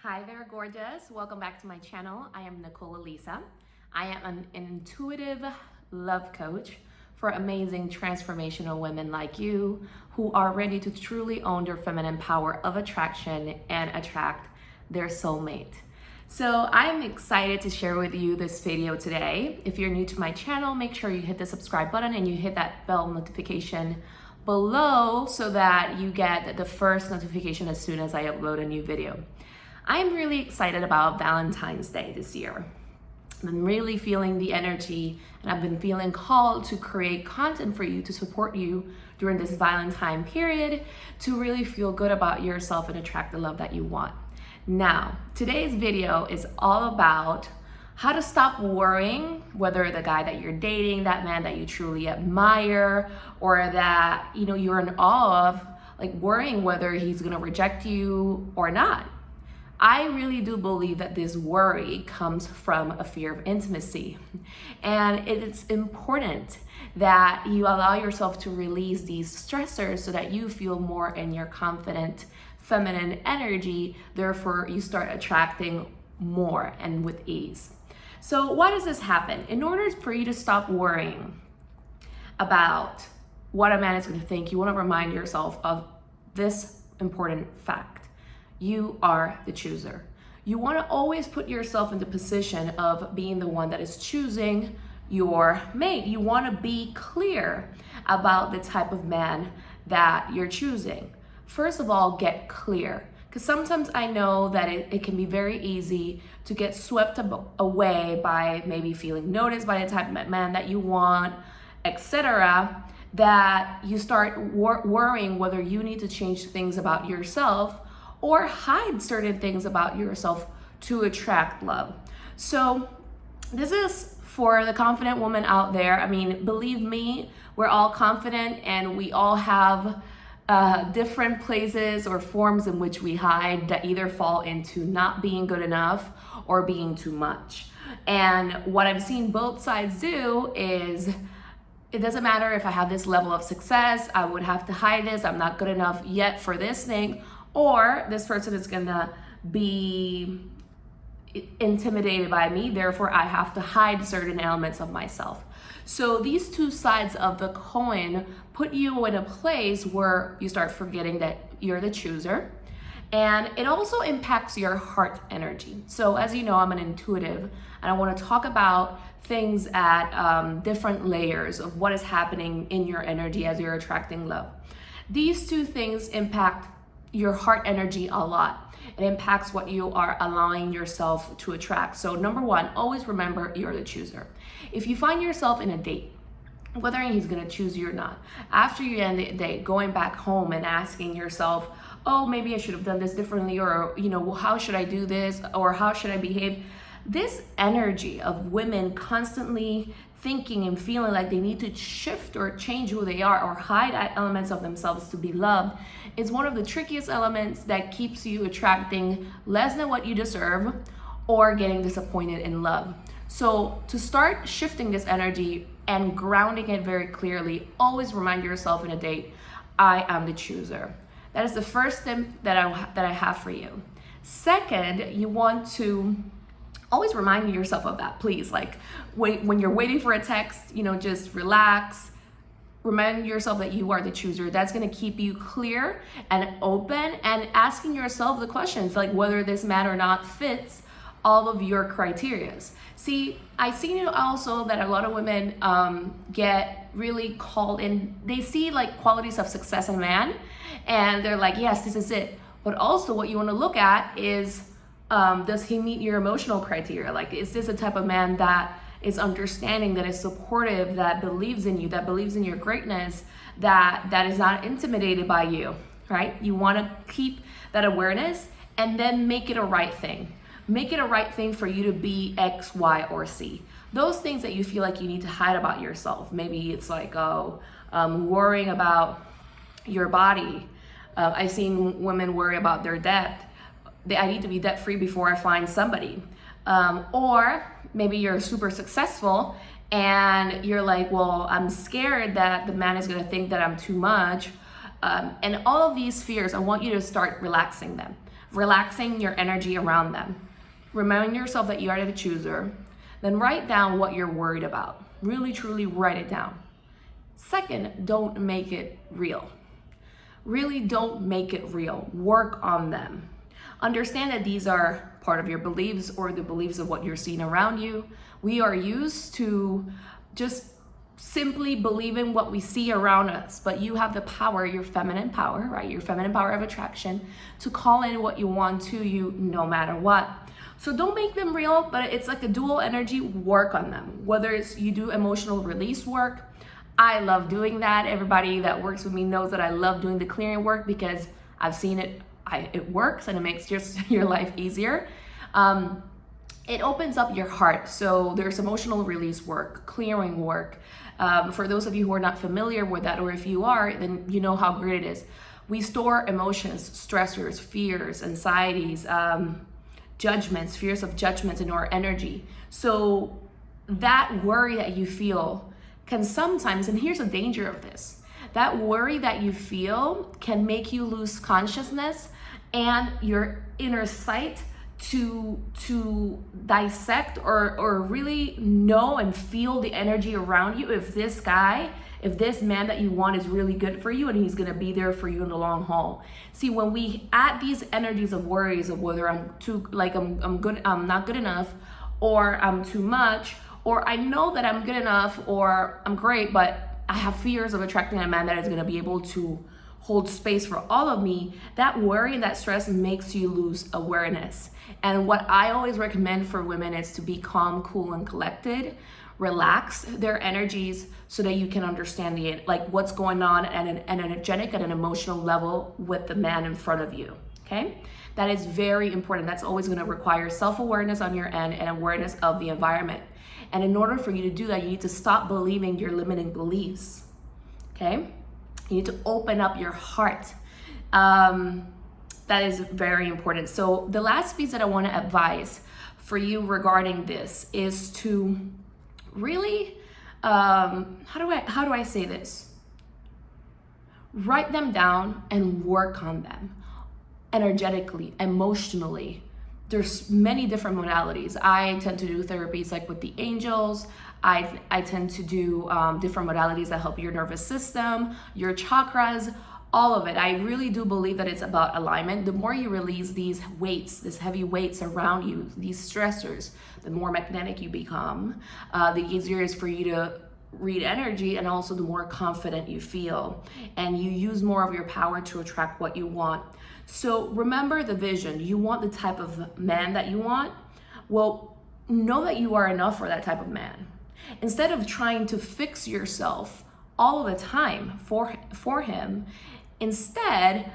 Hi there, gorgeous. Welcome back to my channel. I am Nicole Elissa. I am an intuitive love coach for amazing transformational women like you who are ready to truly own their feminine power of attraction and attract their soulmate. So I'm excited to share with you this video today. If you're new to my channel, make sure you hit the subscribe button and you hit that bell notification below so that you get the first notification as soon as I upload a new video. I'm really excited about Valentine's Day this year. I've been really feeling the energy and I've been feeling called to create content for you to support you during this Valentine period to really feel good about yourself and attract the love that you want. Now, today's video is all about how to stop worrying whether the guy that you're dating, that man that you truly admire, or that you're in awe of, like worrying whether he's gonna reject you or not. I really do believe that this worry comes from a fear of intimacy. And it's important that you allow yourself to release these stressors so that you feel more in your confident feminine energy. Therefore, you start attracting more and with ease. So why does this happen? In order for you to stop worrying about what a man is going to think, you want to remind yourself of this important fact. You are the chooser. You want to always put yourself in the position of being the one that is choosing your mate. You want to be clear about the type of man that you're choosing. First of all, get clear. Because sometimes I know that it can be very easy to get swept away by maybe feeling noticed by the type of man that you want, etc., that you start worrying whether you need to change things about yourself or hide certain things about yourself to attract love. So this is for the confident woman out there. I mean, believe me, we're all confident and we all have different places or forms in which we hide that either fall into not being good enough or being too much. And what I've seen both sides do is it doesn't matter if I have this level of success, I would have to hide this, I'm not good enough yet for this thing, or this person is gonna be intimidated by me, therefore I have to hide certain elements of myself. So these two sides of the coin put you in a place where you start forgetting that you're the chooser, and it also impacts your heart energy. So as you know, I'm an intuitive, and I want to talk about things at different layers of what is happening in your energy as you're attracting love. These two things impact your heart energy a lot. It impacts what you are allowing yourself to attract. So number one, always remember you're the chooser. If you find yourself in a date, whether he's gonna choose you or not, after you end the date, going back home and asking yourself, oh, maybe I should have done this differently, or well, how should I do this, or how should I behave? This energy of women constantly thinking and feeling like they need to shift or change who they are or hide elements of themselves to be loved is one of the trickiest elements that keeps you attracting less than what you deserve or getting disappointed in love. So to start shifting this energy and grounding it very clearly, always remind yourself in a date, I am the chooser. That is the first thing that I have for you. Second, you want to always remind yourself of that, please. Like when you're waiting for a text, just relax. Remind yourself that you are the chooser. That's gonna keep you clear and open and asking yourself the questions like whether this man or not fits all of your criterias. See, I've seen also that a lot of women get really called in. They see like qualities of success in a man and they're like, yes, this is it. But also what you wanna look at is, does he meet your emotional criteria? Like, is this a type of man that is understanding, that is supportive, that believes in you, that believes in your greatness, that is not intimidated by you, right? You want to keep that awareness and then make it a right thing. Make it a right thing for you to be X, Y, or Z. Those things that you feel like you need to hide about yourself. Maybe it's like, worrying about your body. I've seen women worry about their debt. I need to be debt free before I find somebody. Or maybe you're super successful and you're like, well, I'm scared that the man is gonna think that I'm too much. And all of these fears, I want you to start relaxing them. relaxing your energy around them. Remind yourself that you are the chooser. Then write down what you're worried about. Really, truly write it down. Second, don't make it real. Really don't make it real. Work on them. Understand that these are part of your beliefs or the beliefs of what you're seeing around you. We are used to just simply believing what we see around us, but you have the power, your feminine power, right? Your feminine power of attraction to call in what you want to you no matter what. So don't make them real, but it's like a dual energy. Work on them. Whether it's you do emotional release work, I love doing that. Everybody that works with me knows that I love doing the clearing work because I've seen it. It works and it makes just your life easier. It opens up your heart. So there's emotional release work, clearing work. For those of you who are not familiar with that, or if you are, then you know how great it is. We store emotions, stressors, fears, anxieties, judgments, fears of judgments in our energy. So that worry that you feel can sometimes, and here's the danger of this, that worry that you feel can make you lose consciousness and your inner sight to dissect or really know and feel the energy around you. If this man that you want is really good for you and he's gonna be there for you in the long haul. See, when we add these energies of worries of whether I'm too, like I'm not good enough, or I'm too much, or I know that I'm good enough, or I'm great, but I have fears of attracting a man that is gonna be able to hold space for all of me, that worry and that stress makes you lose awareness. And what I always recommend for women is to be calm, cool, and collected. Relax their energies so that you can understand what's going on at an energetic, at an emotional level with the man in front of you, okay? That is very important. That's always gonna require self-awareness on your end and awareness of the environment. And in order for you to do that, you need to stop believing your limiting beliefs, okay? You need to open up your heart. That is very important. So the last piece that I want to advise for you regarding this is to really, how do I say this? Write them down and work on them energetically, emotionally. There's many different modalities. I tend to do therapies like with the angels. I tend to do different modalities that help your nervous system, your chakras, all of it. I really do believe that it's about alignment. The more you release these weights, these heavy weights around you, these stressors, the more magnetic you become, the easier it is for you to read energy, and also the more confident you feel. And you use more of your power to attract what you want. So remember the vision. You want the type of man that you want? Well, know that you are enough for that type of man. Instead of trying to fix yourself all of the time for him, instead,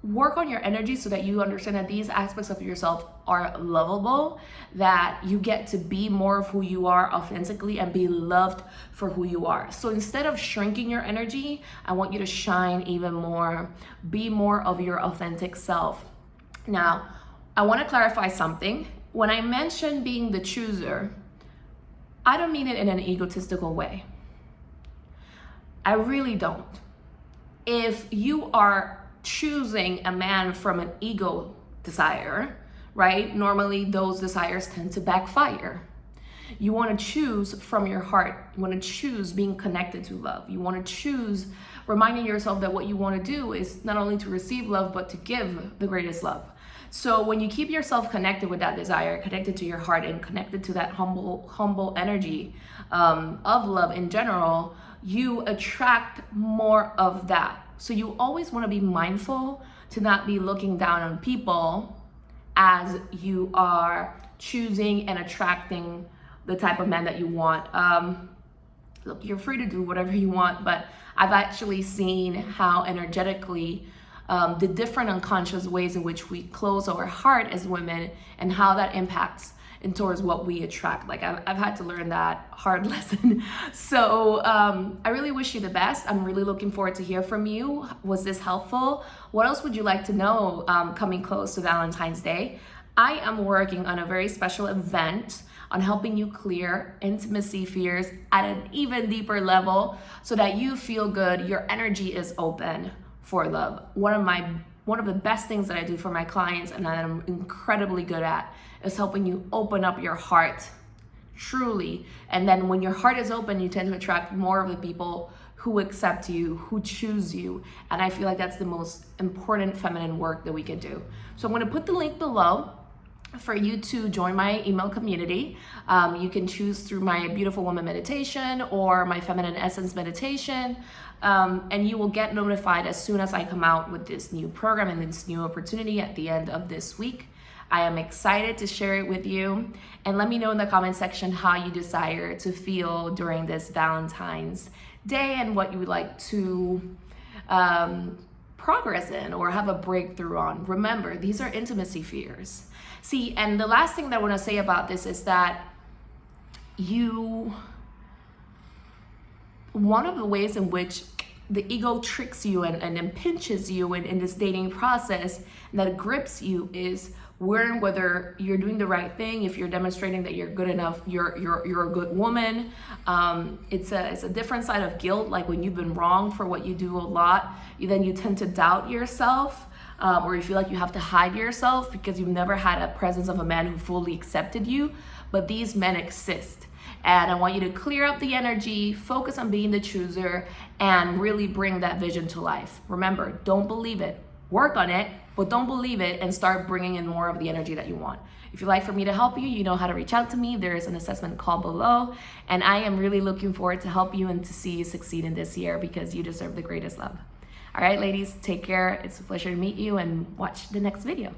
work on your energy so that you understand that these aspects of yourself are lovable, that you get to be more of who you are authentically and be loved for who you are. So instead of shrinking your energy, I want you to shine even more, be more of your authentic self. Now, I want to clarify something. When I mention being the chooser, I don't mean it in an egotistical way. I really don't. If you are choosing a man from an ego desire, right? Normally those desires tend to backfire. You want to choose from your heart. You want to choose being connected to love. You want to choose reminding yourself that what you want to do is not only to receive love, but to give the greatest love. So when you keep yourself connected with that desire, connected to your heart, and connected to that humble energy of love in general, you attract more of that. So you always want to be mindful to not be looking down on people as you are choosing and attracting the type of man that you want. Look, you're free to do whatever you want, but I've actually seen how energetically the different unconscious ways in which we close our heart as women and how that impacts and towards what we attract. Like I've had to learn that hard lesson. So I really wish you the best. I'm really looking forward to hear from you. Was this helpful? What else would you like to know coming close to Valentine's Day? I am working on a very special event on helping you clear intimacy fears at an even deeper level so that you feel good, your energy is open for love. One of my one of the best things that I do for my clients and that I'm incredibly good at is helping you open up your heart truly. And then when your heart is open, you tend to attract more of the people who accept you, who choose you. And I feel like that's the most important feminine work that we can do. So I'm gonna put the link below for you to join my email community. You can choose through my Beautiful Woman meditation or my Feminine Essence meditation. And you will get notified as soon as I come out with this new program and this new opportunity at the end of this week. I am excited to share it with you. And let me know in the comment section how you desire to feel during this Valentine's Day and what you would like to progress in or have a breakthrough on. Remember, these are intimacy fears. See, and the last thing that I want to say about this is that one of the ways in which the ego tricks you and pinches you in this dating process that grips you is whether you're doing the right thing, if you're demonstrating that you're good enough, you're a good woman. It's a different side of guilt. Like when you've been wrong for what you do a lot, then you tend to doubt yourself, or you feel like you have to hide yourself because you've never had a presence of a man who fully accepted you. But these men exist. And I want you to clear up the energy, focus on being the chooser, and really bring that vision to life. Remember, don't believe it. Work on it, but don't believe it, and start bringing in more of the energy that you want. If you'd like for me to help you, you know how to reach out to me. There is an assessment call below, and I am really looking forward to help you and to see you succeed in this year because you deserve the greatest love. All right, ladies, take care. It's a pleasure to meet you, and watch the next video.